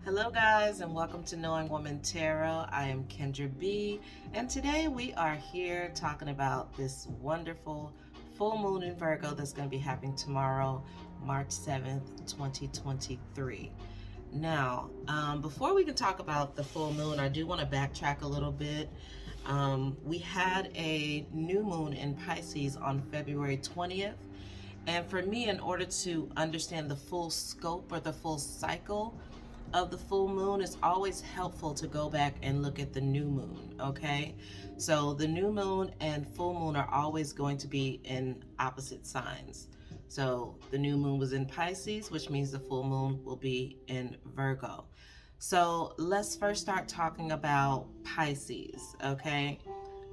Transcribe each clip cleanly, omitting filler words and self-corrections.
Hello, guys, and welcome to Knowing Woman Tarot. I am Kendra B, and today we are here talking about this wonderful full moon in Virgo that's going to be happening tomorrow, March 7th, 2023. Now, before we can talk about the full moon, I do want to backtrack a little bit. We had a new moon in Pisces on February 20th. And for me, in order to understand the full scope or the full cycle of the full moon, it's always helpful to go back and look at the new moon, okay? So the new moon and full moon are always going to be in opposite signs. So the new moon was in Pisces, which means the full moon will be in Virgo. So let's first start talking about Pisces, okay?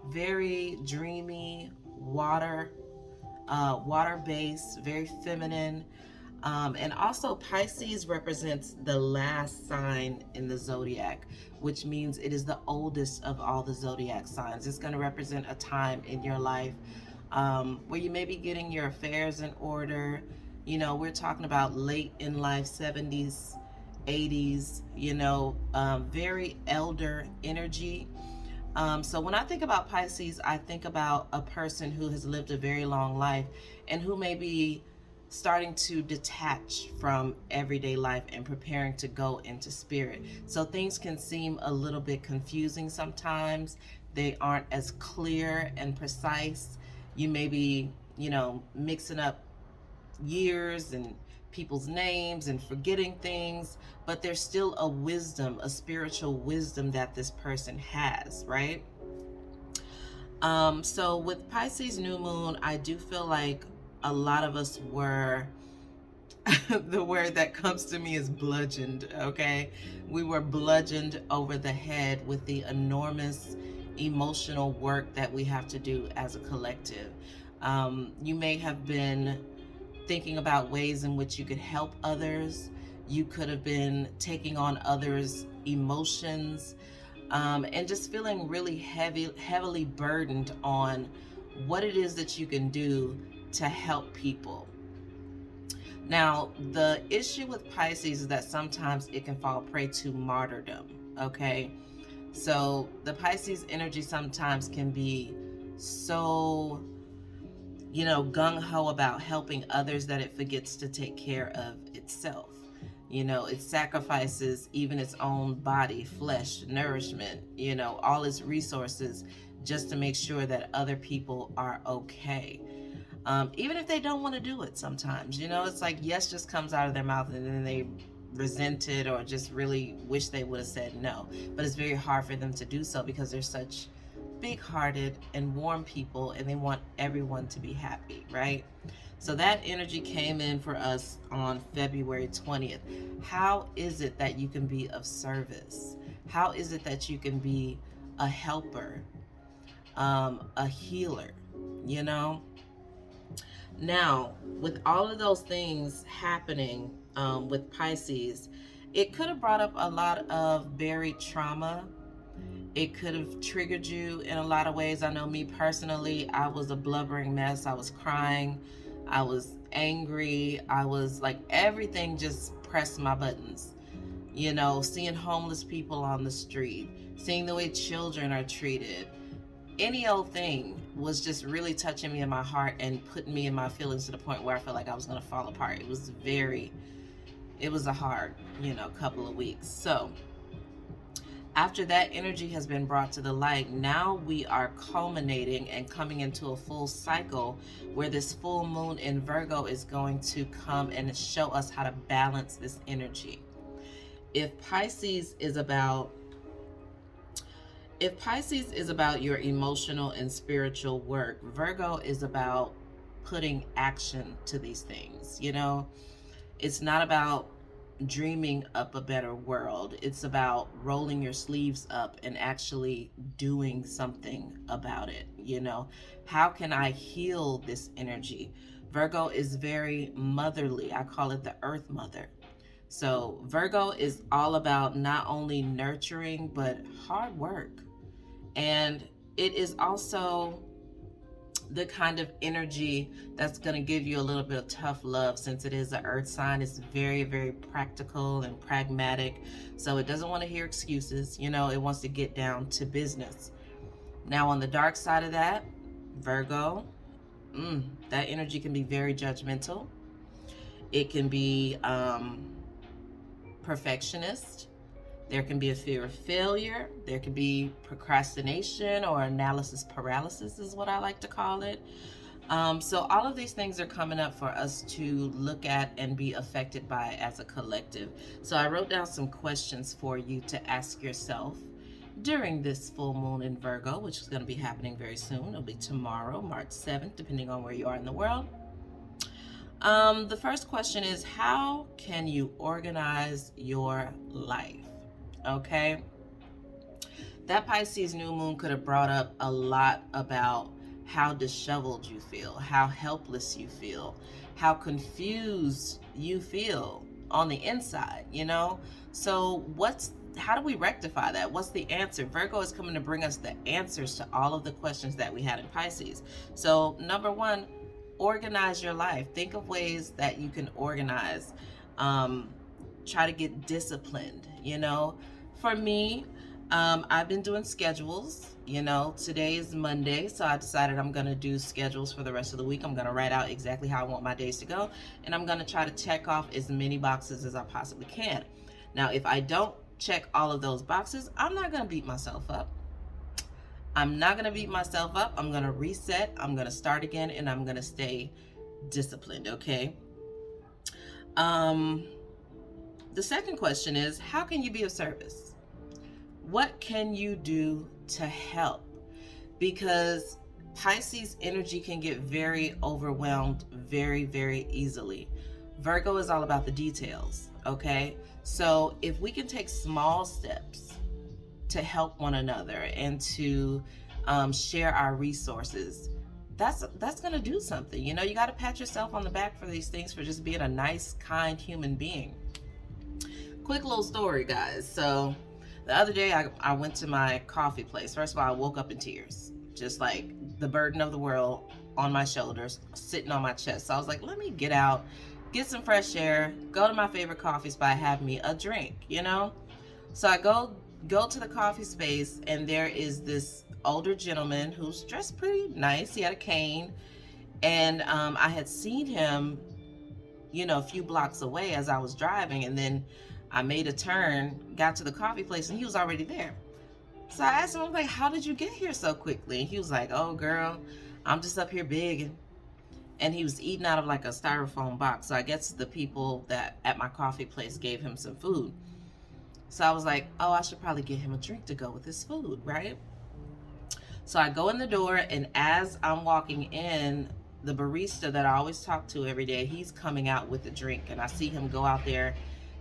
Very dreamy, water-based, very feminine. And also, Pisces represents the last sign in the zodiac, which means it is the oldest of all the zodiac signs. It's going to represent a time in your life where you may be getting your affairs in order. You know, we're talking about late in life, 70s, 80s, very elder energy. So when I think about Pisces, I think about a person who has lived a very long life and who may be starting to detach from everyday life and preparing to go into spirit. So things can seem a little bit confusing sometimes. They aren't as clear and precise. You may be, mixing up years and people's names and forgetting things, but there's still a wisdom, a spiritual wisdom that this person has, right? So with Pisces new moon, I do feel like a lot of us were the word that comes to me is bludgeoned, okay? We were bludgeoned over the head with the enormous emotional work that we have to do as a collective. You may have been thinking about ways in which you could help others. You could have been taking on others' emotions, and just feeling really heavily burdened on what it is that you can do to help people. Now, the issue with Pisces is that sometimes it can fall prey to martyrdom, okay? So the Pisces energy sometimes can be so, gung-ho about helping others that it forgets to take care of itself. It sacrifices even its own body, flesh, nourishment, all its resources just to make sure that other people are okay. Even if they don't want to do it sometimes, it's like yes just comes out of their mouth and then they resent it or just really wish they would have said no. But it's very hard for them to do so because they're such big-hearted and warm people and they want everyone to be happy, right? So that energy came in for us on February 20th. How is it that you can be of service? How is it that you can be a helper, a healer, Now, with all of those things happening with Pisces, it could have brought up a lot of buried trauma. It could have triggered you in a lot of ways. I know me personally, I was a blubbering mess. I was crying. I was angry. I was like, everything just pressed my buttons. Seeing homeless people on the street, seeing the way children are treated, any old thing was just really touching me in my heart and putting me in my feelings to the point where I felt like I was going to fall apart. It was a hard, couple of weeks. So after that energy has been brought to the light, now we are culminating and coming into a full cycle where this full moon in Virgo is going to come and show us how to balance this energy. If Pisces is about your emotional and spiritual work, Virgo is about putting action to these things. It's not about dreaming up a better world. It's about rolling your sleeves up and actually doing something about it. How can I heal this energy? Virgo is very motherly. I call it the earth mother. So Virgo is all about not only nurturing, but hard work. And it is also the kind of energy that's going to give you a little bit of tough love. Since it is an earth sign, it's very, very practical and pragmatic. So it doesn't want to hear excuses. It wants to get down to business. Now, on the dark side of that, Virgo, that energy can be very judgmental. It can be perfectionist. There can be a fear of failure. There can be procrastination or analysis paralysis is what I like to call it. So all of these things are coming up for us to look at and be affected by as a collective. So I wrote down some questions for you to ask yourself during this full moon in Virgo, which is going to be happening very soon. It'll be tomorrow, March 7th, depending on where you are in the world. The first question is, how can you organize your life? Okay. That Pisces new moon could have brought up a lot about how disheveled you feel, how helpless you feel, how confused you feel on the inside, So how do we rectify that? What's the answer? Virgo is coming to bring us the answers to all of the questions that we had in Pisces. So number one, organize your life. Think of ways that you can organize. Try to get disciplined, For me, I've been doing schedules. Today is Monday, so I decided I'm going to do schedules for the rest of the week. I'm going to write out exactly how I want my days to go, and I'm going to try to check off as many boxes as I possibly can. Now, if I don't check all of those boxes, I'm not going to beat myself up. I'm going to reset. I'm going to start again, and I'm going to stay disciplined, okay? The second question is, how can you be of service? What can you do to help? Because Pisces energy can get very overwhelmed very, very easily. Virgo is all about the details, okay? So if we can take small steps to help one another and to share our resources, that's going to do something. You got to pat yourself on the back for these things, for just being a nice, kind human being. Quick little story, guys. So the other day I went to my coffee place. First of all, I woke up in tears, just like the burden of the world on my shoulders, sitting on my chest. So I was like, let me get out, get some fresh air, go to my favorite coffee spot, have me a drink, So I go to the coffee space, and there is this older gentleman who's dressed pretty nice. He had a cane, and I had seen him, a few blocks away as I was driving, and then I made a turn, got to the coffee place, and he was already there. So I asked him, I was like, how did you get here so quickly? And he was like, oh, girl, I'm just up here begging. And he was eating out of like a styrofoam box. So I guess the people that at my coffee place gave him some food. So I was like, oh, I should probably get him a drink to go with his food, right? So I go in the door, and as I'm walking in, the barista that I always talk to every day, he's coming out with a drink. And I see him go out there,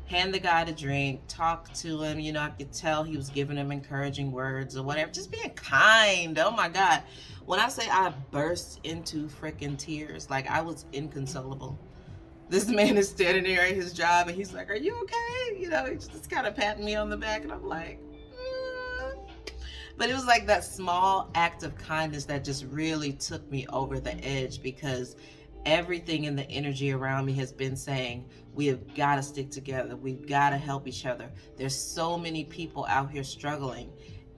hand the guy the drink, talk to him. I could tell he was giving him encouraging words or whatever, just being kind. Oh my God. When I say I burst into freaking tears, like I was inconsolable. This man is standing there at his job, and he's like, are you okay? He's just kind of patting me on the back, and I'm like, But it was like that small act of kindness that just really took me over the edge, because everything in the energy around me has been saying, we have got to stick together. We've got to help each other. There's so many people out here struggling,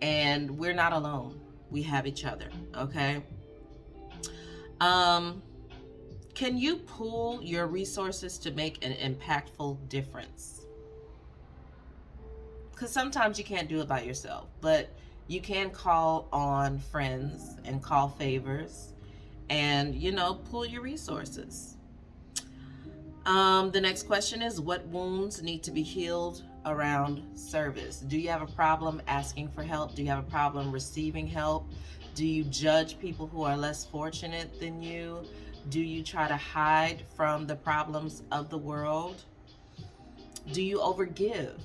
and we're not alone. We have each other, okay? Can you pool your resources to make an impactful difference? Because sometimes you can't do it by yourself, but you can call on friends and call favors and, pool your resources. The next question is, what wounds need to be healed around service? Do you have a problem asking for help? Do you have a problem receiving help? Do you judge people who are less fortunate than you? Do you try to hide from the problems of the world? Do you overgive?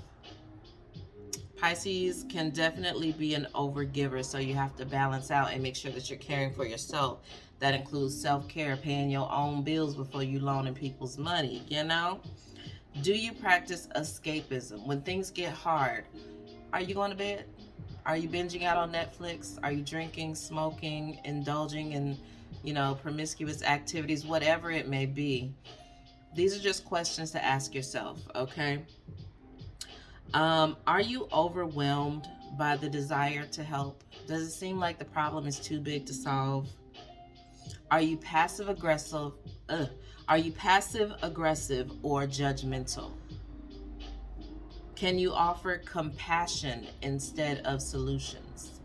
Pisces can definitely be an overgiver, so you have to balance out and make sure that you're caring for yourself. That includes self-care, paying your own bills before you loaning people's money, Do you practice escapism? When things get hard, are you going to bed? Are you binging out on Netflix? Are you drinking, smoking, indulging in promiscuous activities, whatever it may be. These are just questions to ask yourself, okay? Are you overwhelmed by the desire to help? Does it seem like the problem is too big to solve? Are you passive aggressive? Are you passive aggressive or judgmental? Can you offer compassion instead of solutions?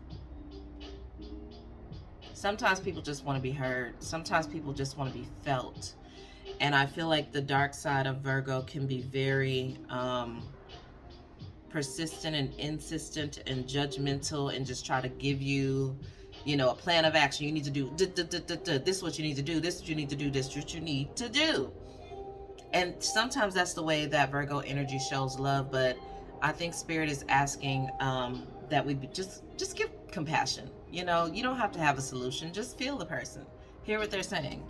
Sometimes people just want to be heard. Sometimes people just want to be felt. And I feel like the dark side of Virgo can be very persistent and insistent and judgmental, and just try to give you, a plan of action. You need to do this is what you need to do, this is what you need to do, this is what you need to do. And sometimes that's the way that Virgo energy shows love, but I think Spirit is asking that we just give compassion. You don't have to have a solution. Just feel the person. Hear what they're saying.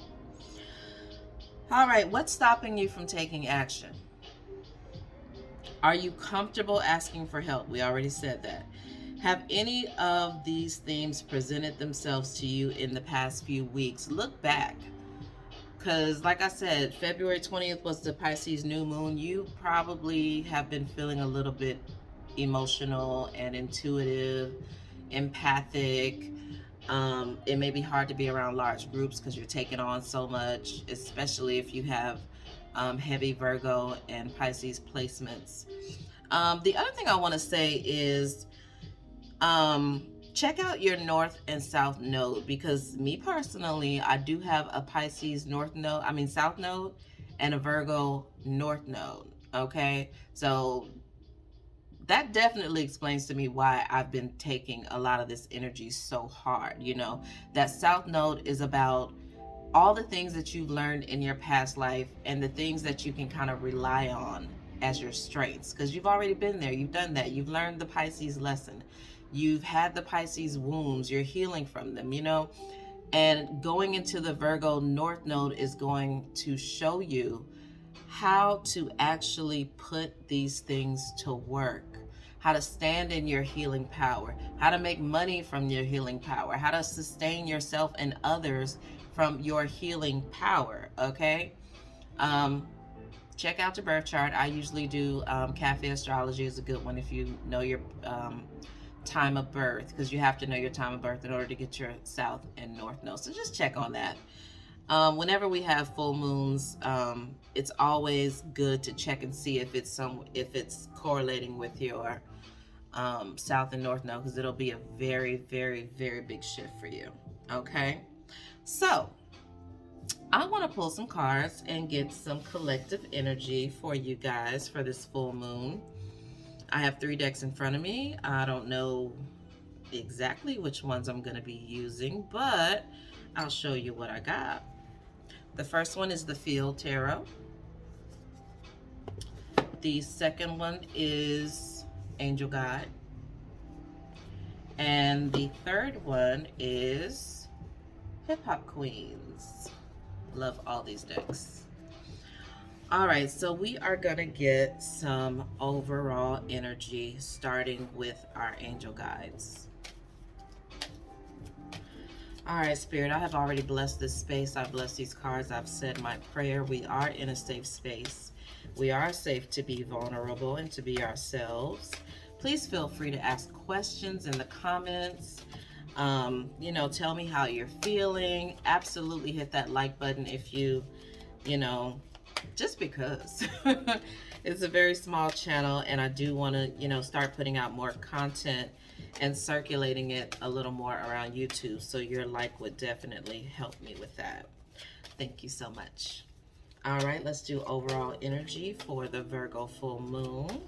All right, what's stopping you from taking action? Are you comfortable asking for help? We already said that. Have any of these themes presented themselves to you in the past few weeks? Look back. Because, like I said, February 20th was the Pisces new moon. You probably have been feeling a little bit emotional and intuitive, empathic. It may be hard to be around large groups because you're taking on so much, especially if you have heavy Virgo and Pisces placements. The other thing I want to say is check out your north and south node, because me personally, I do have a Pisces south node and a Virgo north node. Okay, so that definitely explains to me why I've been taking a lot of this energy so hard. That south node is about all the things that you've learned in your past life and the things that you can kind of rely on as your strengths, because you've already been there, you've done that, you've learned the Pisces lesson, you've had the Pisces wounds, you're healing from them, and going into the Virgo North Node is going to show you how to actually put these things to work, how to stand in your healing power, how to make money from your healing power, how to sustain yourself and others from your healing power, okay? Check out your birth chart. I usually do Cafe Astrology is a good one if you know your time of birth, because you have to know your time of birth in order to get your south and north node. So just check on that. Whenever we have full moons, it's always good to check and see if it's correlating with your south and north node, because it'll be a very, very, very big shift for you. Okay, so I want to pull some cards and get some collective energy for you guys for this full moon. I have 3 decks in front of me. I don't know exactly which ones I'm going to be using, but I'll show you what I got. The first one is the Field Tarot. The second one is Angel Guide. And the third one is Hip Hop Queens. Love all these decks. All right, so we are going to get some overall energy starting with our angel guides. All right, Spirit, I have already blessed this space. I've blessed these cards. I've said my prayer. We are in a safe space. We are safe to be vulnerable and to be ourselves. Please feel free to ask questions in the comments. Tell me how you're feeling. Absolutely hit that like button if just because. It's a very small channel, and I do want to, start putting out more content and circulating it a little more around YouTube. So your like would definitely help me with that. Thank you so much. All right, let's do overall energy for the Virgo full moon.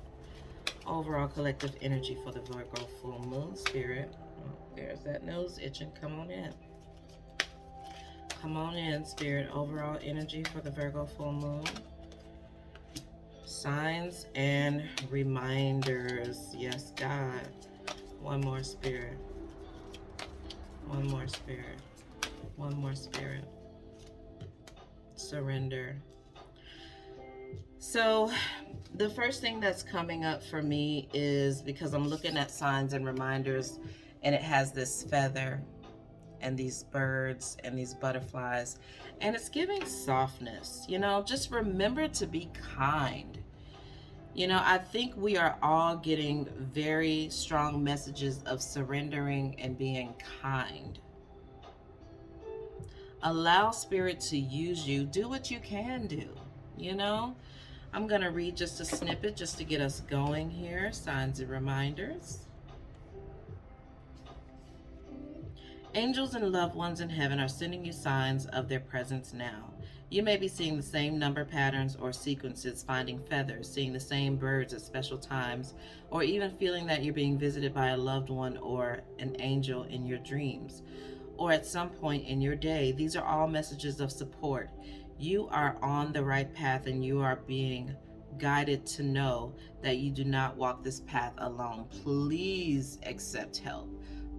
Overall collective energy for the Virgo full moon. Spirit, there's that nose itching. Come on in. Come on in, Spirit. Overall energy for the Virgo full moon. Signs and reminders. Yes, God. One more, Spirit. One more, Spirit. One more, Spirit. Surrender. So the first thing that's coming up for me is, because I'm looking at signs and reminders, and it has this feather. and these birds and these butterflies, and it's giving softness. You know, just remember to be kind. You know, I think we are all getting very strong messages of surrendering and being kind. Allow spirit to use you. Do what you can do. You know, I'm going to read just a snippet just to get us going here. Signs and reminders. Angels and loved ones in heaven are sending you signs of their presence now. You may be seeing the same number patterns or sequences, finding feathers, seeing the same birds at special times, or even feeling that you're being visited by a loved one or an angel in your dreams, or at some point in your day. These are all messages of support. You are on the right path and you are being guided to know that you do not walk this path alone. Please accept help.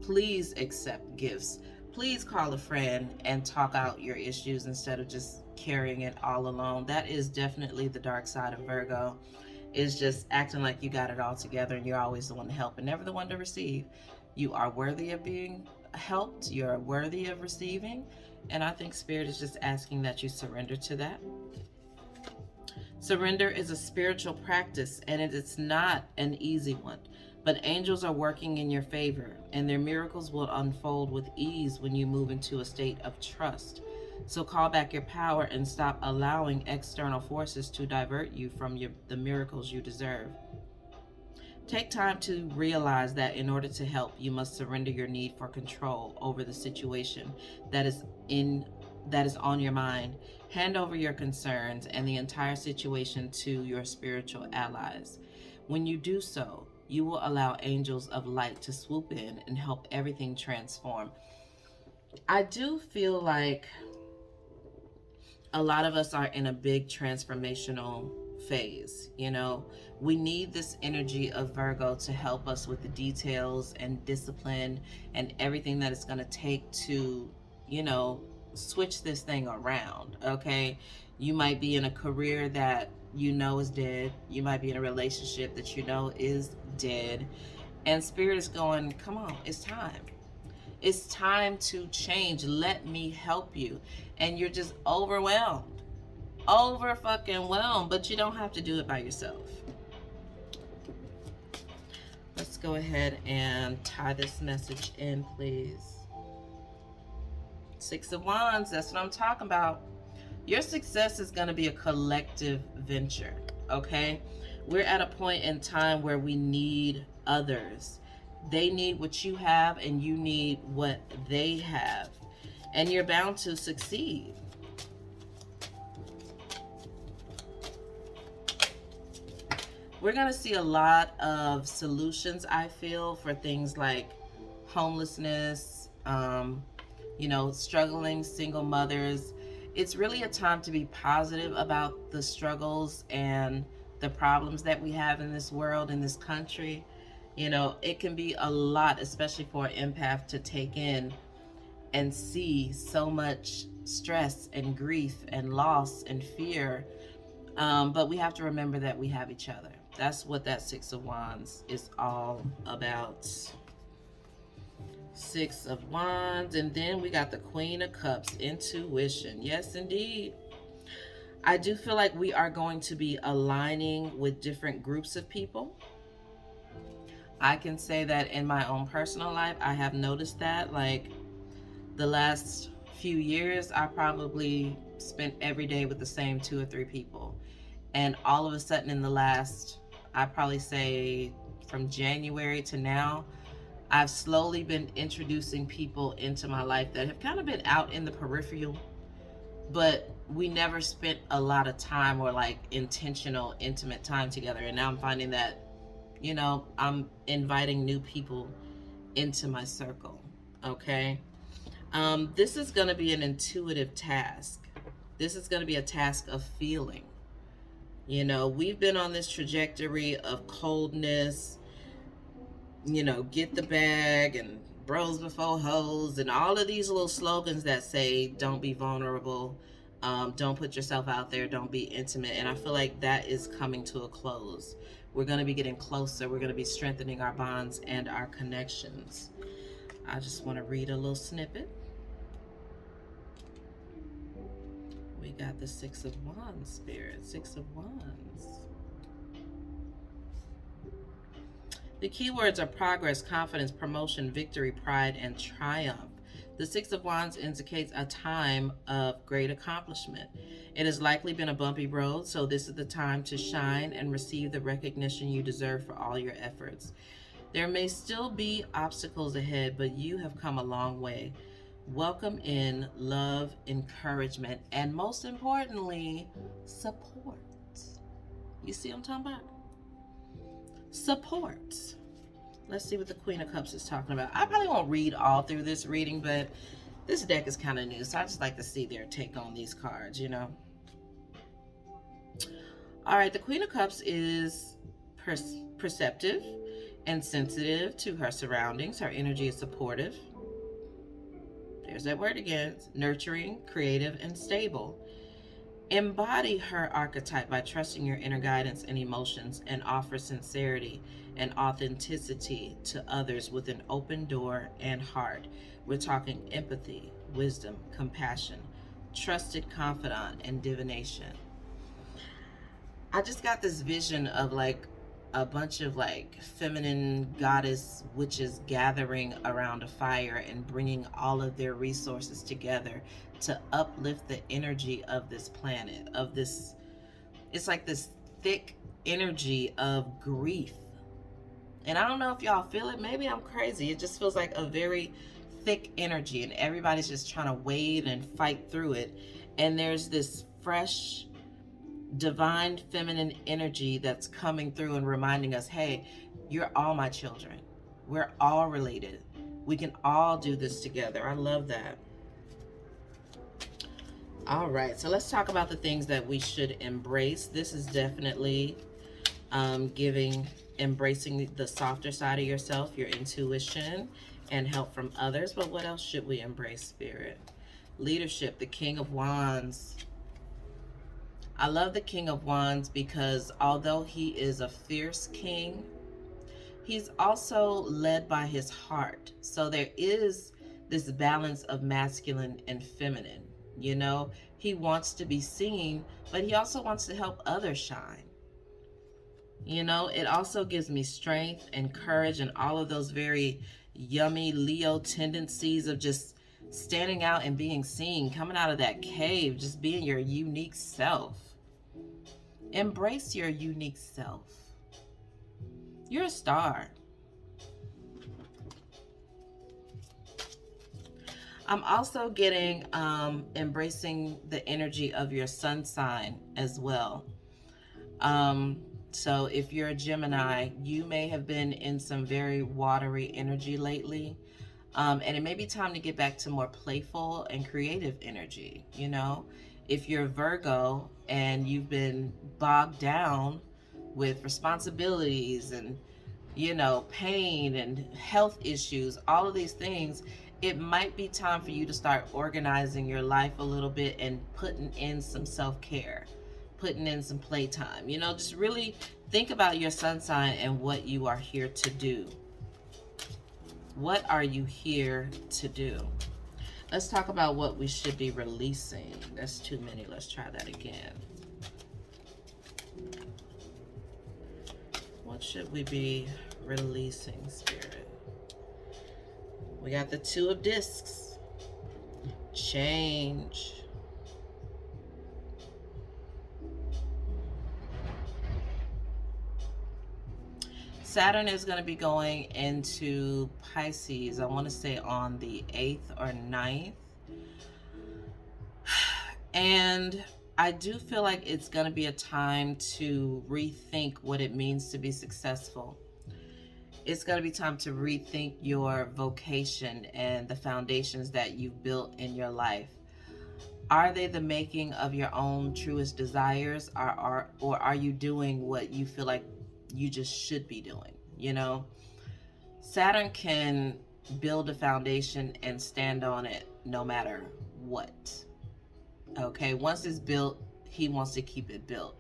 Please accept gifts. Please call a friend and talk out your issues instead of just carrying it all alone. That is definitely the dark side of Virgo, is just acting like you got it all together and you're always the one to help and never the one to receive. You are worthy of being helped. You're worthy of receiving. And I think Spirit is just asking that you surrender to that. Surrender is a spiritual practice and it is not an easy one. But angels are working in your favor, and their miracles will unfold with ease when you move into a state of trust. So call back your power and stop allowing external forces to divert you from the miracles you deserve. Take time to realize that in order to help, you must surrender your need for control over the situation that is on your mind. Hand over your concerns and the entire situation to your spiritual allies. When you do so, you will allow angels of light to swoop in and help everything transform. I do feel like a lot of us are in a big transformational phase. You know, we need this energy of Virgo to help us with the details and discipline and everything that it's going to take to, you know, switch this thing around. Okay, you might be in a career that you know is dead. You might be in a relationship that you know is dead, and Spirit is going, come on, it's time. It's time to change. Let me help you. And you're just overwhelmed. Over fucking whelmed, but you don't have to do it by yourself. Let's go ahead and tie this message in, please. Six of Wands, that's what I'm talking about. Your success is going to be a collective venture, okay? We're at a point in time where we need others. They need what you have and you need what they have. And you're bound to succeed. We're going to see a lot of solutions, I feel, for things like homelessness, you know, struggling single mothers. It's really a time to be positive about the struggles and the problems that we have in this world, in this country. You know, it can be a lot, especially for an empath, to take in and see so much stress and grief and loss and fear. But we have to remember that we have each other. That's what that Six of Wands is all about. Six of Wands, and then we got the Queen of Cups, intuition. Yes, indeed. I do feel like we are going to be aligning with different groups of people. I can say that in my own personal life, I have noticed that, like, the last few years, I probably spent every day with the same 2 or 3 people. And all of a sudden in the last, I probably say from January to now, I've slowly been introducing people into my life that have kind of been out in the peripheral, but we never spent a lot of time or like intentional, intimate time together. And now I'm finding that, you know, I'm inviting new people into my circle. Okay. This is going to be an intuitive task. This is going to be a task of feeling. You know, we've been on this trajectory of coldness, you know, get the bag and bros before hoes and all of these little slogans that say don't be vulnerable, don't put yourself out there, don't be intimate. And I feel like that is coming to a close. We're going to be getting closer. We're going to be strengthening our bonds and our connections. I just want to read a little snippet. Got the Six of Wands, Spirit. Six of Wands. The keywords are progress, confidence, promotion, victory, pride, and triumph. The Six of Wands indicates a time of great accomplishment. It has likely been a bumpy road, so this is the time to shine and receive the recognition you deserve for all your efforts. There may still be obstacles ahead, but you have come a long way. Welcome in love, encouragement, and most importantly, support. You see what I'm talking about? Support. Let's see what the Queen of Cups is talking about. I probably won't read all through this reading, but this deck is kind of new, so I just like to see their take on these cards, you know. All right, the Queen of Cups is perceptive and sensitive to her surroundings. Her energy is supportive. There's that word again. Nurturing, creative, and stable. Embody her archetype by trusting your inner guidance and emotions, and offer sincerity and authenticity to others with an open door and heart. We're talking empathy, wisdom, compassion, trusted confidant, and divination. I just got this vision of like a bunch of like feminine goddess witches gathering around a fire and bringing all of their resources together to uplift the energy of this planet, of this, it's like this thick energy of grief. And I don't know if y'all feel it. Maybe I'm crazy. It just feels like a very thick energy, and everybody's just trying to wade and fight through it. And there's this fresh, divine feminine energy that's coming through and reminding us, hey, you're all my children. We're all related. We can all do this together. I love that. All right, so let's talk about the things that we should embrace. This is definitely embracing the softer side of yourself, your intuition, and help from others. But what else should we embrace, Spirit? Leadership, the King of Wands. I love the King of Wands because although he is a fierce king, he's also led by his heart. So there is this balance of masculine and feminine. You know, he wants to be seen, but he also wants to help others shine. You know, it also gives me strength and courage and all of those very yummy Leo tendencies of just standing out and being seen, coming out of that cave, just being your unique self. Embrace your unique self. You're a star. I'm also getting embracing the energy of your sun sign as well. So if you're a Gemini, you may have been in some very watery energy lately. And it may be time to get back to more playful and creative energy, you know? If you're Virgo and you've been bogged down with responsibilities and, you know, pain and health issues, all of these things, it might be time for you to start organizing your life a little bit and putting in some self-care, putting in some playtime. You know, just really think about your sun sign and what you are here to do. What are you here to do? Let's talk about what we should be releasing. That's too many. Let's try that again. What should we be releasing, Spirit? We got the Two of Discs. Change. Saturn is going to be going into Pisces, I want to say on the 8th or 9th. And I do feel like it's going to be a time to rethink what it means to be successful. It's going to be time to rethink your vocation and the foundations that you've built in your life. Are they the making of your own truest desires, or are you doing what you feel like you just should be doing? You know, Saturn can build a foundation and stand on it no matter what. Okay, once it's built, he wants to keep it built.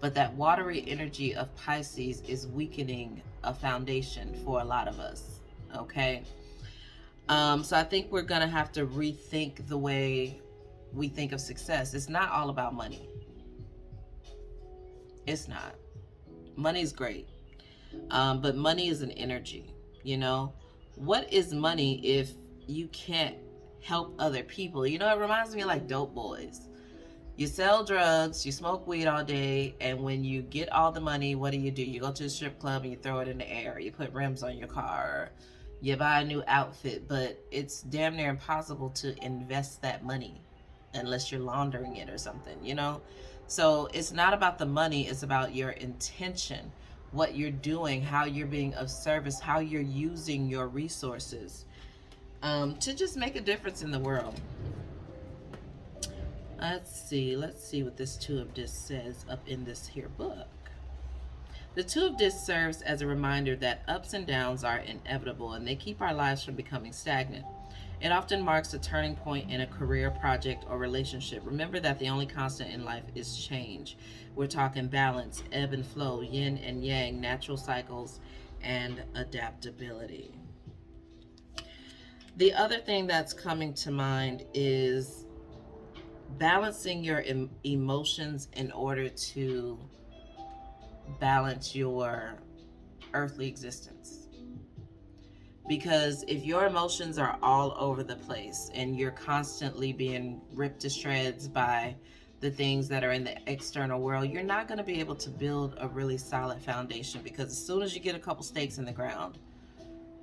But that watery energy of Pisces is weakening a foundation for a lot of us. Okay, so I think we're gonna have to rethink the way we think of success. It's not all about money. It's not. Money's great. But money is an energy, you know? What is money if you can't help other people? You know, it reminds me of like dope boys. You sell drugs, you smoke weed all day, and when you get all the money, what do? You go to the strip club and you throw it in the air. You put rims on your car, you buy a new outfit, but it's damn near impossible to invest that money unless you're laundering it or something, you know? So it's not about the money, it's about your intention, what you're doing, how you're being of service, how you're using your resources to just make a difference in the world. Let's see what this Two of Discs says up in this here book. The Two of Discs serves as a reminder that ups and downs are inevitable and they keep our lives from becoming stagnant. It often marks a turning point in a career, project, or relationship. Remember that the only constant in life is change. We're talking balance, ebb and flow, yin and yang, natural cycles, and adaptability. The other thing that's coming to mind is balancing your emotions in order to balance your earthly existence. Because if your emotions are all over the place and you're constantly being ripped to shreds by the things that are in the external world, you're not going to be able to build a really solid foundation, because as soon as you get a couple stakes in the ground,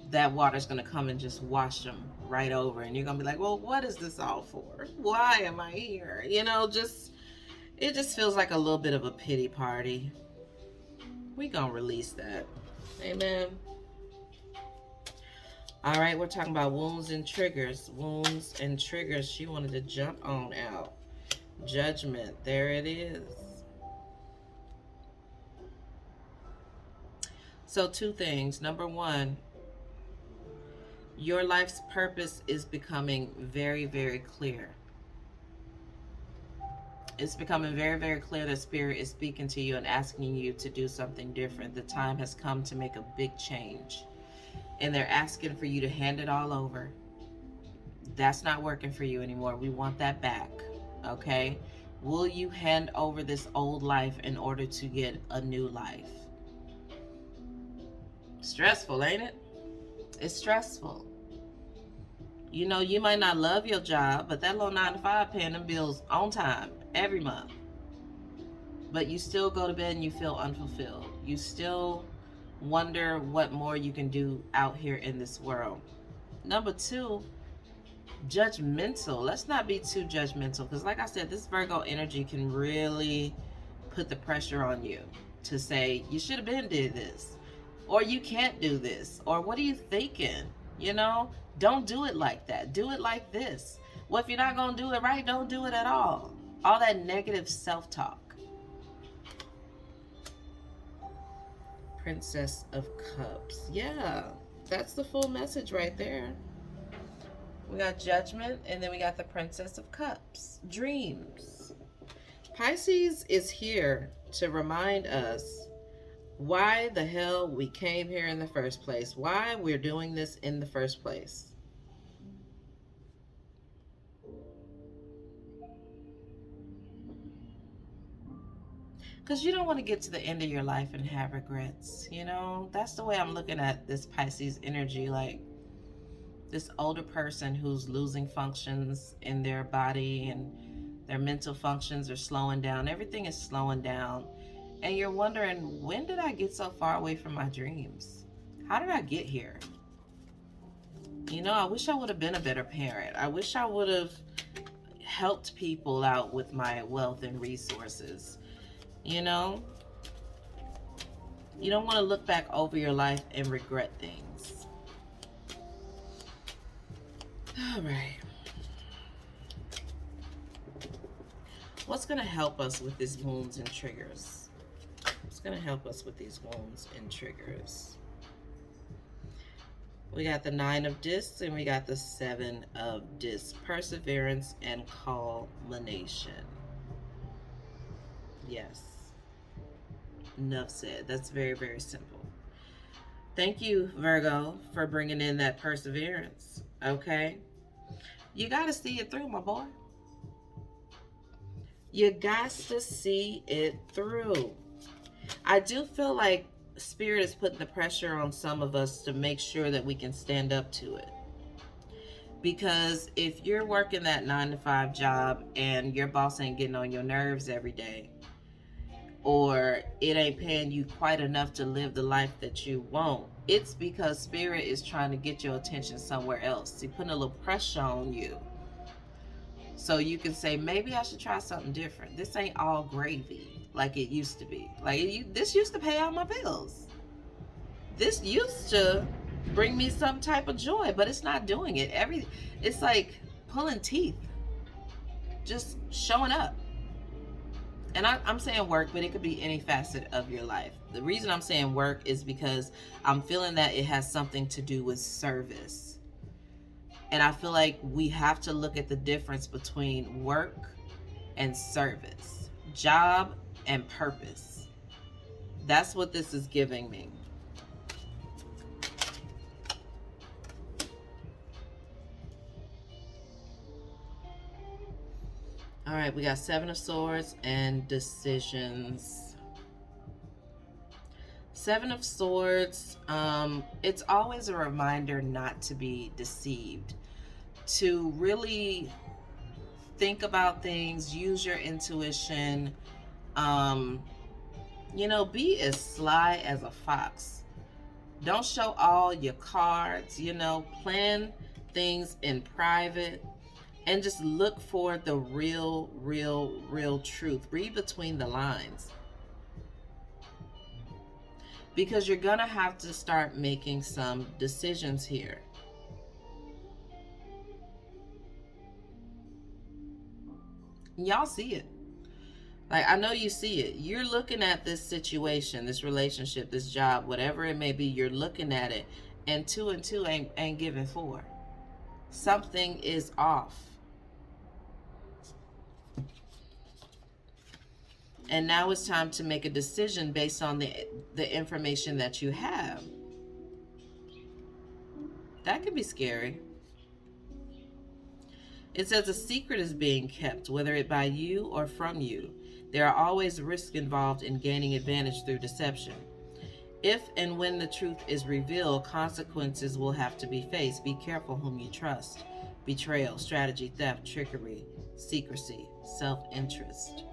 that water's going to come and just wash them right over, and you're going to be like, well, what is this all for? Why am I here? You know, it just feels like a little bit of a pity party. We gonna release that. Amen. All right, we're talking about wounds and triggers. Wounds and triggers. She wanted to jump on out. Judgment. There it is. So two things. Number one, your life's purpose is becoming very, very clear. It's becoming very, very clear that Spirit is speaking to you and asking you to do something different. The time has come to make a big change. And they're asking for you to hand it all over. That's not working for you anymore. We want that back. Okay? Will you hand over this old life in order to get a new life? Stressful, ain't it? It's stressful. You know, you might not love your job, but that little 9 to 5 paying them bills on time every month. But you still go to bed and you feel unfulfilled. You still wonder what more you can do out here in this world. Number two, judgmental. Let's not be too judgmental, because like I said, this Virgo energy can really put the pressure on you to say, you should have been did this, or you can't do this, or what are you thinking? You know, don't do it like that. Do it like this. Well, if you're not going to do it right, don't do it at all. All that negative self-talk. Princess of Cups. Yeah, that's the full message right there. We got Judgment, and then we got the Princess of Cups. Dreams. Pisces is here to remind us why the hell we came here in the first place. Why we're doing this in the first place. Because you don't want to get to the end of your life and have regrets. You know, that's the way I'm looking at this Pisces energy. Like this older person who's losing functions in their body and their mental functions are slowing down. Everything is slowing down. And you're wondering, when did I get so far away from my dreams? How did I get here? You know, I wish I would have been a better parent. I wish I would have helped people out with my wealth and resources. You know, you don't want to look back over your life and regret things. All right. What's going to help us with these wounds and triggers? What's going to help us with these wounds and triggers? We got the 9 of Discs and we got the 7 of Discs. Perseverance and culmination. Yes. Enough said. That's very, very simple. Thank you, Virgo, for bringing in that perseverance. Okay? You got to see it through, my boy. You got to see it through. I do feel like Spirit is putting the pressure on some of us to make sure that we can stand up to it. Because if you're working that 9 to 5 job and your boss ain't getting on your nerves every day, or it ain't paying you quite enough to live the life that you want, it's because Spirit is trying to get your attention somewhere else. He's putting a little pressure on you. So you can say, maybe I should try something different. This ain't all gravy like it used to be. This used to pay all my bills. This used to bring me some type of joy, but it's not doing it. It's like pulling teeth, just showing up. And I'm saying work, but it could be any facet of your life. The reason I'm saying work is because I'm feeling that it has something to do with service. And I feel like we have to look at the difference between work and service, job and purpose. That's what this is giving me. All right, we got 7 of Swords and decisions. 7 of Swords, it's always a reminder not to be deceived, to really think about things, use your intuition, be as sly as a fox. Don't show all your cards, plan things in private. And just look for the real truth. Read between the lines. Because you're going to have to start making some decisions here. Y'all see it. I know you see it. You're looking at this situation, this relationship, this job, whatever it may be, you're looking at it. And 2 and 2 ain't giving 4. Something is off. And now it's time to make a decision based on the information that you have. That could be scary. It says a secret is being kept, whether it by you or from you. There are always risks involved in gaining advantage through deception. If and when the truth is revealed, consequences will have to be faced. Be careful whom you trust. Betrayal, strategy, theft, trickery, secrecy, self-interest.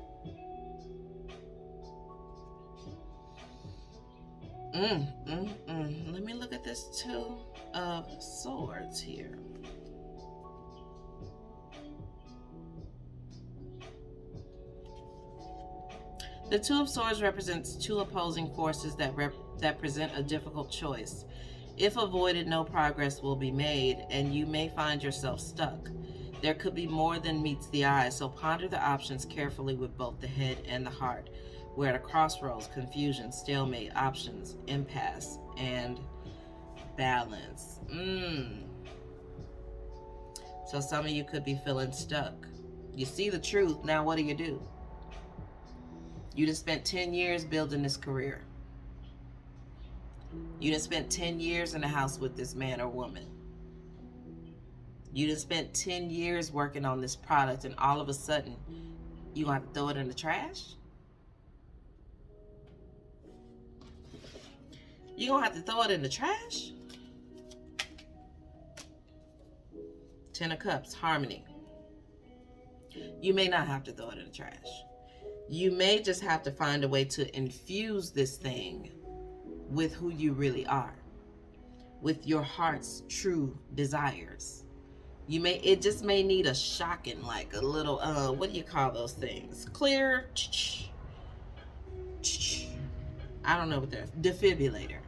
Let me look at this 2 of Swords here. The 2 of Swords represents 2 opposing forces that present a difficult choice. If avoided, no progress will be made, and you may find yourself stuck. There could be more than meets the eye, so ponder the options carefully with both the head and the heart. We're at a crossroads, confusion, stalemate, options, impasse, and balance. So some of you could be feeling stuck. You see the truth, now what do? You just spent 10 years building this career. You just spent 10 years in the house with this man or woman. You just spent 10 years working on this product, and all of a sudden, you gonna have to throw it in the trash? You gonna have to throw it in the trash? 10 of Cups, harmony. You may not have to throw it in the trash. You may just have to find a way to infuse this thing with who you really are, with your heart's true desires. It just may need a shocking, like a little, what do you call those things? Clear, I don't know what they're, defibrillator.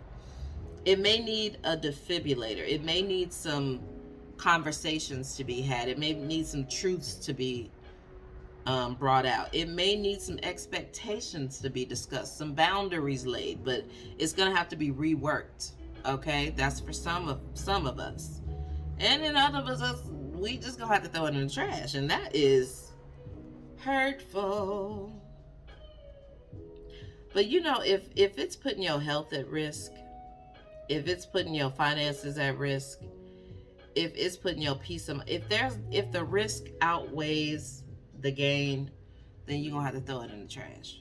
It may need a defibrillator. It may need some conversations to be had. It may need some truths to be brought out. It may need some expectations to be discussed, some boundaries laid, but it's gonna have to be reworked. Okay, that's for some of us, and then other of us, we just gonna have to throw it in the trash, and that is hurtful. But if it's putting your health at risk, if it's putting your finances at risk, if it's putting your peace of mind, if the risk outweighs the gain, then you're going to have to throw it in the trash.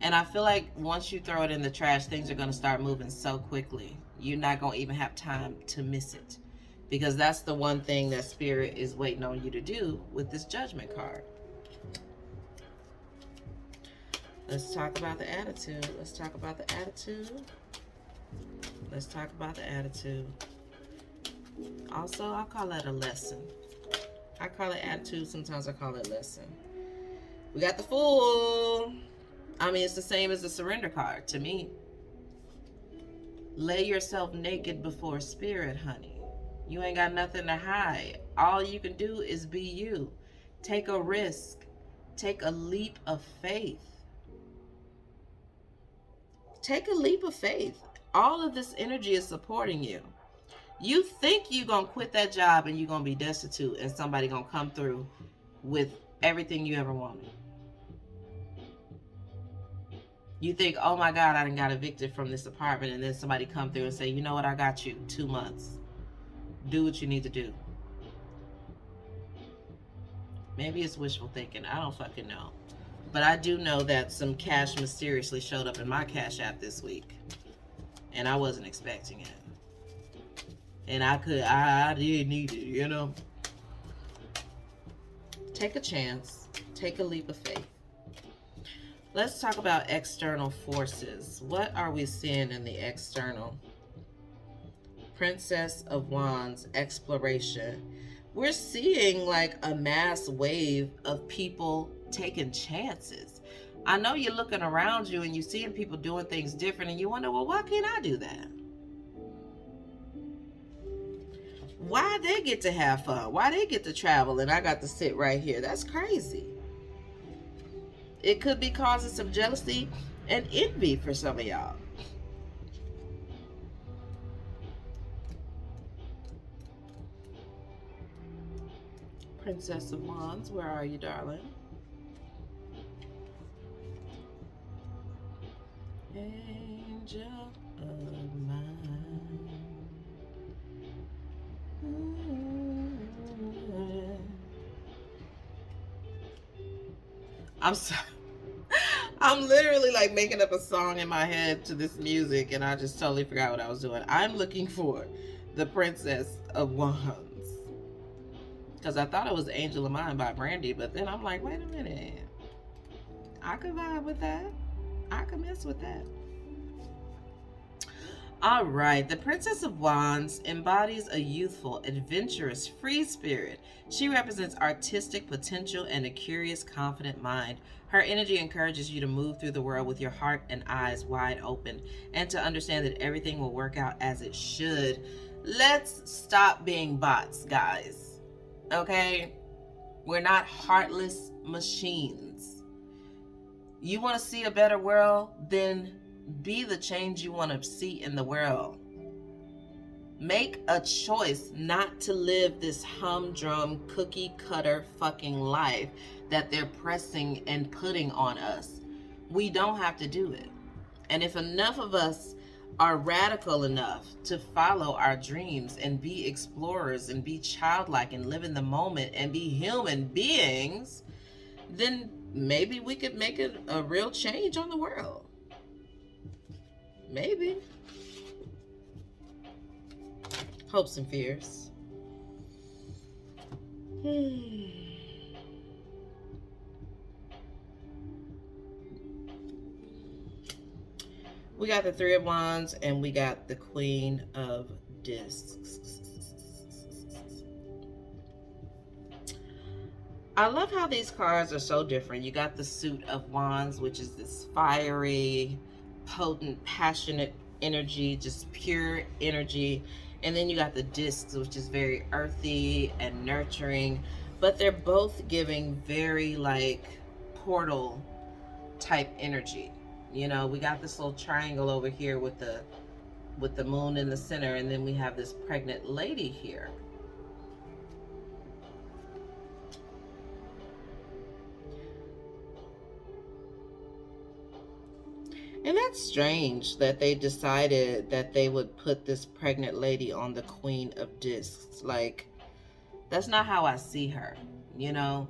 And I feel like once you throw it in the trash, things are going to start moving so quickly. You're not going to even have time to miss it. Because that's the one thing that Spirit is waiting on you to do with this Judgment card. Let's talk about the attitude. Let's talk about the attitude. Let's talk about the attitude. Also, I call that a lesson. I call it attitude. Sometimes I call it lesson. We got the Fool. I mean, it's the same as the Surrender card to me. Lay yourself naked before Spirit, honey. You ain't got nothing to hide. All you can do is be you. Take a risk. Take a leap of faith. Take a leap of faith. All of this energy is supporting you. You think you're going to quit that job and you're going to be destitute and somebody going to come through with everything you ever wanted. You think, oh my God, I done got evicted from this apartment, and then somebody come through and say, you know what, I got you 2 months. Do what you need to do. Maybe it's wishful thinking. I don't fucking know. But I do know that some cash mysteriously showed up in my Cash App this week. And I wasn't expecting it. And I did need it, you know. Take a chance. Take a leap of faith. Let's talk about external forces. What are we seeing in the external? Princess of Wands, exploration. We're seeing like a mass wave of people taking chances. I know you're looking around you and you're seeing people doing things different and you wonder, well, why can't I do that? Why they get to have fun? Why they get to travel and I got to sit right here? That's crazy. It could be causing some jealousy and envy for some of y'all. Princess of Wands, where are you, darling? Angel of mine. I'm sorry. I'm literally like making up a song in my head to this music and I just totally forgot what I was doing. I'm looking for the Princess of Wands. Because I thought it was Angel of Mine by Brandy, but then I'm like, wait a minute. I could vibe with that. I could mess with that. All right, the Princess of Wands embodies a youthful, adventurous, free spirit. She represents artistic potential and a curious, confident mind. Her energy encourages you to move through the world with your heart and eyes wide open and to understand that everything will work out as it should. Let's stop being bots, guys. Okay? We're not heartless machines. You want to see a better world? Then be the change you want to see in the world. Make a choice not to live this humdrum cookie cutter fucking life that they're pressing and putting on us. We don't have to do it. And if enough of us are radical enough to follow our dreams and be explorers and be childlike and live in the moment and be human beings, then maybe we could make it a real change on the world. Maybe. Hopes and fears. We got the Three of Wands and we got the Queen of Discs. I love how these cards are so different. You got the Suit of Wands, which is this fiery, potent, passionate energy, just pure energy. And then you got the Discs, which is very earthy and nurturing. But they're both giving very like portal type energy. You know, we got this little triangle over here with the moon in the center, and then we have this pregnant lady here. And that's strange that they decided that they would put this pregnant lady on the Queen of Discs. Like, that's not how I see her. You know,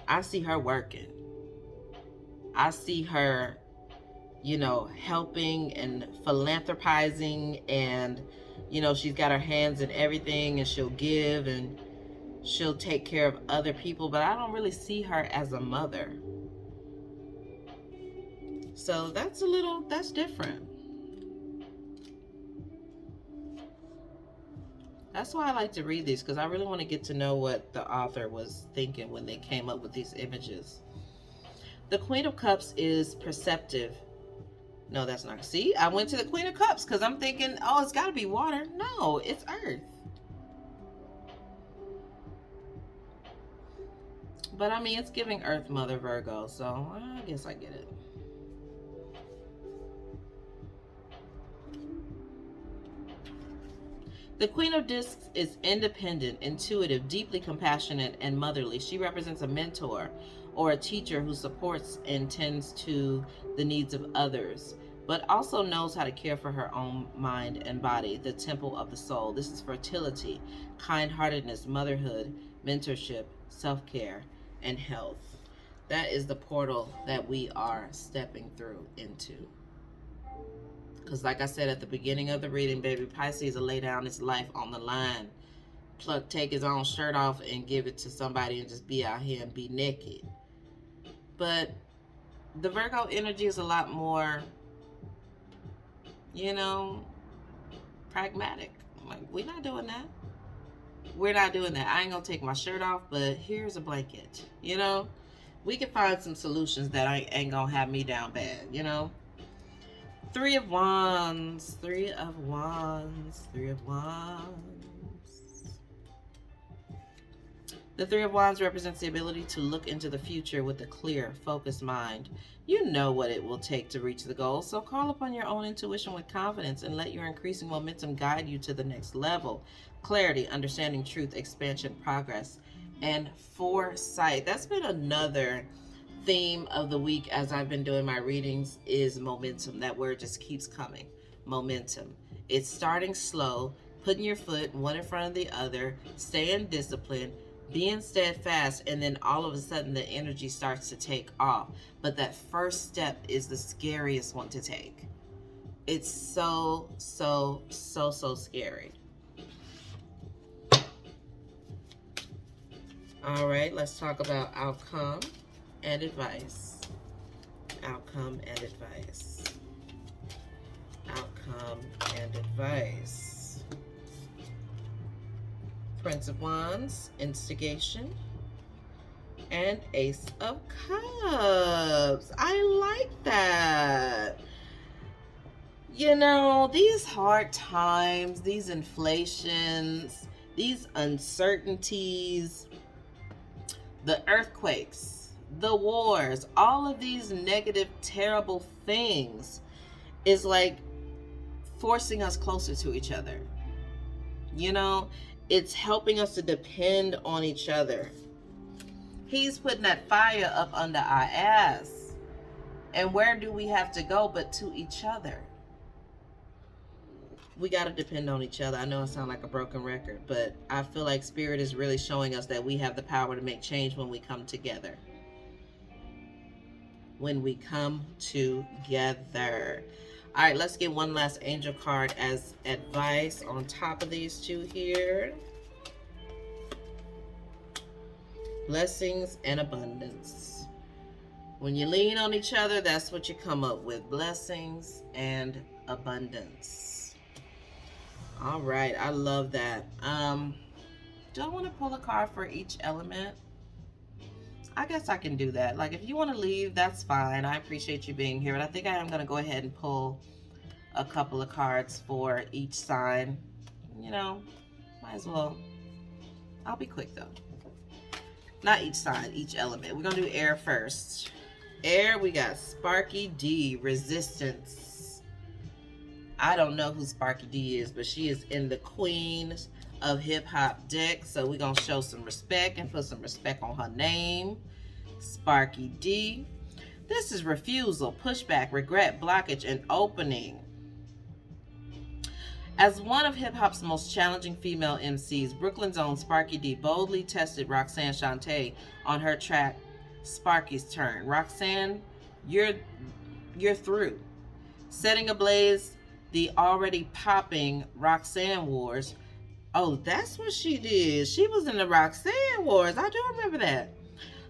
I see her working. I see her, helping and philanthropizing, and, she's got her hands in everything, and she'll give and she'll take care of other people, but I don't really see her as a mother. So that's different. That's why I like to read these, because I really want to get to know what the author was thinking when they came up with these images. The Queen of Cups is perceptive. No, that's not. See, I went to the Queen of Cups because I'm thinking, oh, it's got to be water. No, it's earth. But I mean, it's giving Earth Mother Virgo, so I guess I get it. The Queen of Discs is independent, intuitive, deeply compassionate, and motherly. She represents a mentor or a teacher who supports and tends to the needs of others, but also knows how to care for her own mind and body, the temple of the soul. This is fertility, kind-heartedness, motherhood, mentorship, self-care, and health. That is the portal that we are stepping through into. Because like I said at the beginning of the reading, baby, Pisces will lay down his life on the line. Take his own shirt off and give it to somebody and just be out here and be naked. But the Virgo energy is a lot more, pragmatic. Like, we're not doing that. We're not doing that. I ain't going to take my shirt off, but here's a blanket. We can find some solutions that ain't going to have me down bad, Three of Wands, Three of Wands, Three of Wands. The Three of Wands represents the ability to look into the future with a clear, focused mind. You know what it will take to reach the goal, so call upon your own intuition with confidence and let your increasing momentum guide you to the next level. Clarity, understanding, truth, expansion, progress, and foresight. That's been another theme of the week as I've been doing my readings, is momentum. That word just keeps coming. Momentum. It's starting slow, putting your foot one in front of the other, staying disciplined, being steadfast, and then all of a sudden the energy starts to take off. But that first step is the scariest one to take. It's so scary. All right, let's talk about outcome and advice. Outcome and advice. Outcome and advice. Prince of Wands, instigation, and Ace of Cups. I like that. These hard times, these inflations, these uncertainties, the earthquakes, the wars, all of these negative, terrible things is like forcing us closer to each other. It's helping us to depend on each other. He's putting that fire up under our ass. And where do we have to go but to each other? We got to depend on each other. I know it sounds like a broken record, but I feel like Spirit is really showing us that we have the power to make change when we come together. When we come together. All right, let's get one last angel card as advice on top of these two here. Blessings and abundance. When you lean on each other, that's what you come up with. Blessings and abundance. All right, I love that. Do I want to pull a card for each element? I guess I can do that. Like, if you want to leave, that's fine. I appreciate you being here. But I think I am going to go ahead and pull a couple of cards for each sign. Might as well. I'll be quick, though. Not each sign, each element. We're going to do air first. Air, we got Sparky D, resistance. I don't know who Sparky D is, but she is in the Queens of Hip Hop deck. So we're going to show some respect and put some respect on her name. Sparky D. This is refusal, pushback, regret, blockage, and opening. As one of hip hop's most challenging female MCs, Brooklyn's own Sparky D boldly tested Roxanne Shante on her track Sparky's Turn. Roxanne, you're through. Setting ablaze the already popping Roxanne Wars. Oh, that's what she did. She was in the Roxanne Wars. I do remember that.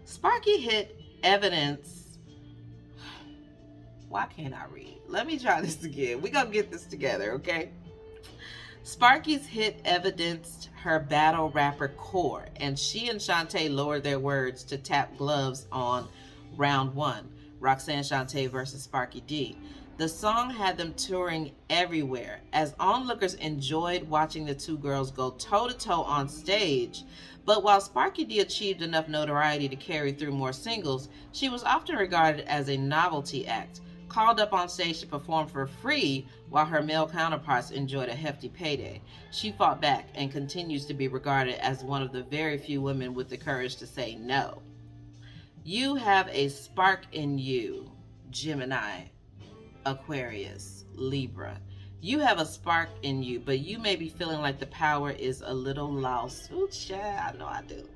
Sparky hit Evidence. Why can't I read? Let me try this again. We're going to get this together, okay? Sparky's hit evidenced her battle rapper core, and she and Shantae lowered their words to tap gloves on round one, Roxanne Shante versus Sparky D. The song had them touring everywhere, as onlookers enjoyed watching the two girls go toe-to-toe on stage. But while Sparky D achieved enough notoriety to carry through more singles, she was often regarded as a novelty act, called up on stage to perform for free while her male counterparts enjoyed a hefty payday. She fought back and continues to be regarded as one of the very few women with the courage to say no. You have a spark in you, Gemini, Aquarius, Libra. You have a spark in you, but you may be feeling like the power is a little lost. Ooh, child, I know I do.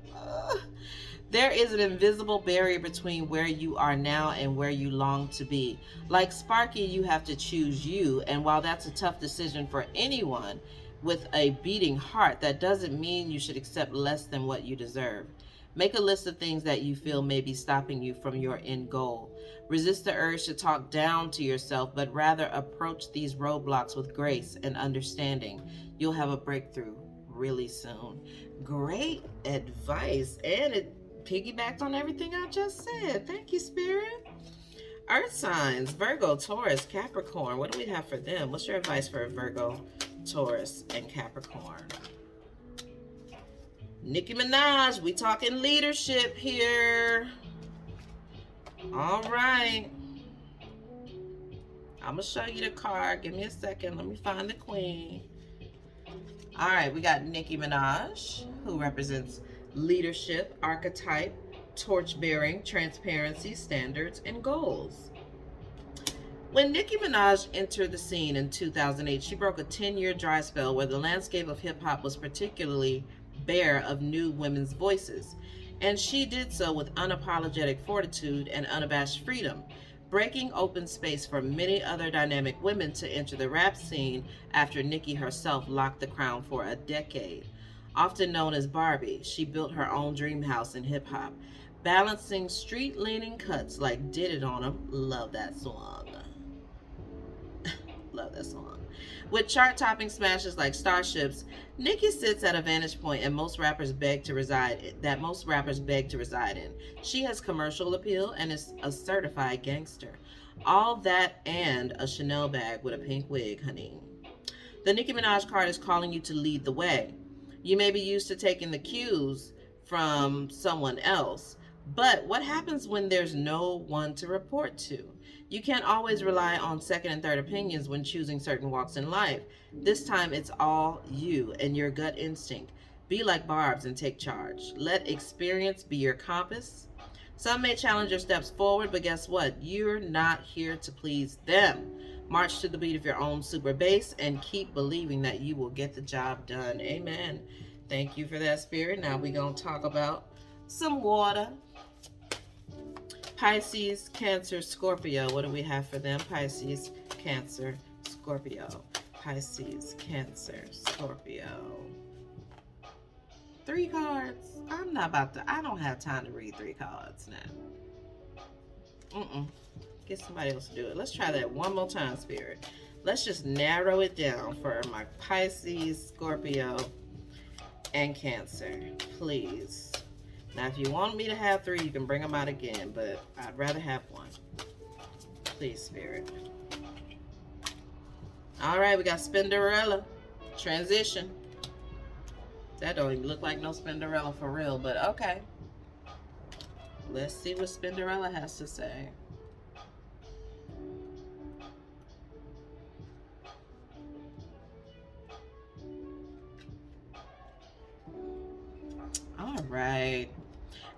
There is an invisible barrier between where you are now and where you long to be. Like Sparky, you have to choose you, and while that's a tough decision for anyone with a beating heart, that doesn't mean you should accept less than what you deserve. Make a list of things that you feel may be stopping you from your end goal. Resist the urge to talk down to yourself, but rather approach these roadblocks with grace and understanding. You'll have a breakthrough really soon. Great advice, and it piggybacked on everything I just said. Thank you, Spirit. Earth signs, Virgo, Taurus, Capricorn. What do we have for them? What's your advice for Virgo, Taurus, and Capricorn? Nicki Minaj, we talking leadership here. All right. I'm going to show you the card. Give me a second. Let me find the queen. All right, we got Nicki Minaj, who represents leadership, archetype, torch-bearing, transparency, standards, and goals. When Nicki Minaj entered the scene in 2008, she broke a 10-year dry spell where the landscape of hip-hop was particularly bare of new women's voices, and she did so with unapologetic fortitude and unabashed freedom, breaking open space for many other dynamic women to enter the rap scene after Nicki herself locked the crown for a decade. Often known as Barbie, she built her own dream house in hip-hop, balancing street-leaning cuts like Did It On 'Em, love that song, love that song, with chart-topping smashes like Starships. Nicki sits at a vantage point and most rappers beg to reside in. She has commercial appeal and is a certified gangster. All that and a Chanel bag with a pink wig, honey. The Nicki Minaj card is calling you to lead the way. You may be used to taking the cues from someone else, but what happens when there's no one to report to? You can't always rely on second and third opinions when choosing certain walks in life. This time it's all you and your gut instinct. Be like Barb's and take charge. Let experience be your compass. Some may challenge your steps forward, but guess what? You're not here to please them. March to the beat of your own super bass and keep believing that you will get the job done. Amen. Thank you for that, Spirit. Now we're going to talk about some water. Pisces, Cancer, Scorpio. What do we have for them? Pisces, Cancer, Scorpio. Pisces, Cancer, Scorpio. 3 cards. I don't have time to read 3 cards now. Get somebody else to do it. Let's try that one more time, Spirit. Let's just narrow it down for my Pisces, Scorpio, and Cancer, please. Now, if you want me to have 3, you can bring them out again, but I'd rather have 1. Please, Spirit. All right, we got Spinderella. Transition. That don't even look like no Spinderella for real, but okay. Let's see what Spinderella has to say. All right.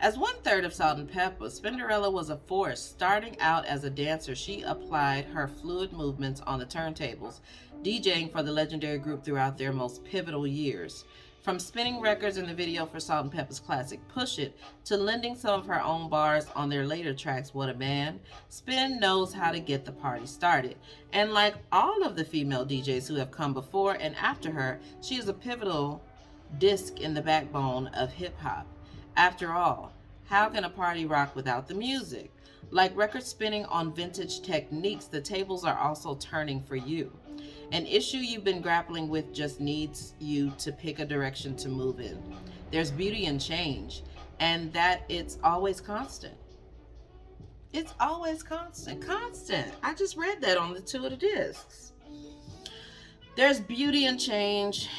As one third of Salt and Pepper, Spinderella was a force. Starting out as a dancer, she applied her fluid movements on the turntables, DJing for the legendary group throughout their most pivotal years. From spinning records in the video for Salt and Pepper's classic Push It to lending some of her own bars on their later tracks What a Man, Spin knows how to get the party started. And like all of the female DJs who have come before and after her, she is a pivotal disc in the backbone of hip hop. After all, how can a party rock without the music? Like record spinning on vintage techniques, the tables are also turning for you. An issue you've been grappling with just needs you to pick a direction to move in. There's beauty in change, and that it's always constant. It's always constant. Constant. I just read that on the two of the discs. There's beauty in change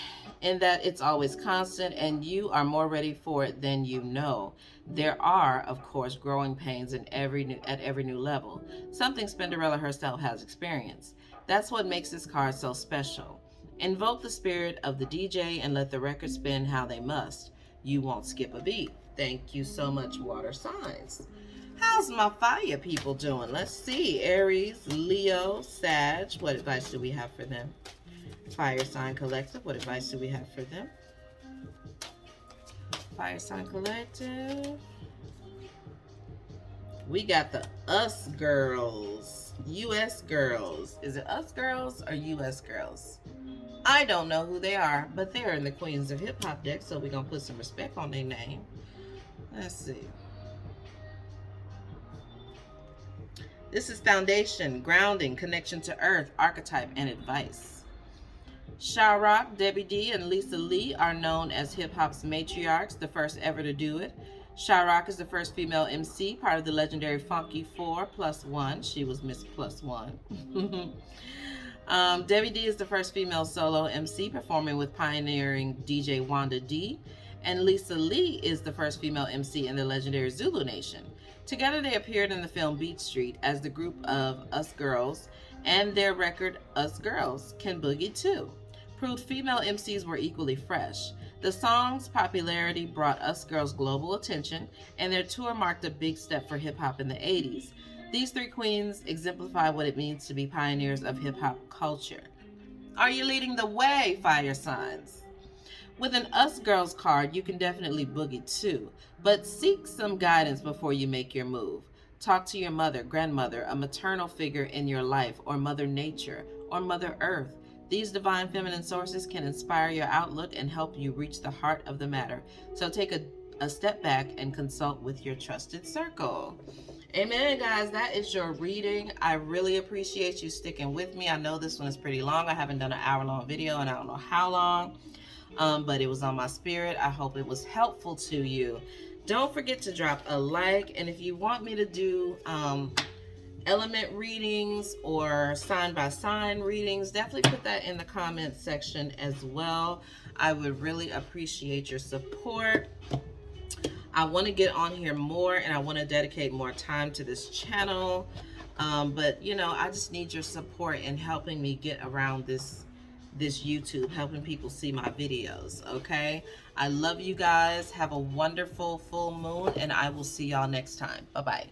in that it's always constant, and you are more ready for it than you know. There are, of course, growing pains at every new level, something Spinderella herself has experienced. That's what makes this card so special. Invoke the spirit of the DJ and let the record spin how they must. You won't skip a beat. Thank you so much, water signs. How's my fire people doing? Let's see. Aries, Leo, Sag. What advice do we have for them? Fire sign collective. What advice do we have for them? Fire sign collective. We got the Us Girls. U.S. Girls. Is it Us Girls or U.S. Girls? I don't know who they are, but they're in the Queens of Hip Hop deck, so we're going to put some respect on their name. Let's see. This is foundation, grounding, connection to earth, archetype, and advice. Sha-Rock, Debbie D, and Lisa Lee are known as hip-hop's matriarchs, the first ever to do it. Sha-Rock is the first female MC, part of the legendary Funky 4+1. She was Miss Plus One. Debbie D is the first female solo MC, performing with pioneering DJ Wanda D. And Lisa Lee is the first female MC in the legendary Zulu Nation. Together they appeared in the film Beat Street as the group of Us Girls, and their record Us Girls Can Boogie Too proved female MCs were equally fresh. The song's popularity brought Us Girls global attention, and their tour marked a big step for hip-hop in the 80s. These three queens exemplify what it means to be pioneers of hip-hop culture. Are you leading the way, fire signs? With an Us Girls card, you can definitely boogie too, but seek some guidance before you make your move. Talk to your mother, grandmother, a maternal figure in your life, or Mother Nature, or Mother Earth. These divine feminine sources can inspire your outlook and help you reach the heart of the matter. So take a step back and consult with your trusted circle. Amen, guys. That is your reading. I really appreciate you sticking with me. I know this one is pretty long. I haven't done an hour-long video, and I don't know how long, but it was on my spirit. I hope it was helpful to you. Don't forget to drop a like, and if you want me to do element readings or sign by sign readings, definitely put that in the comments section as well. I would really appreciate your support. I want to get on here more, and I want to dedicate more time to this channel, but you know, I just need your support in helping me get around this YouTube, helping people see my videos. Okay, I love you guys. Have a wonderful full moon, and I will see y'all next time. Bye bye.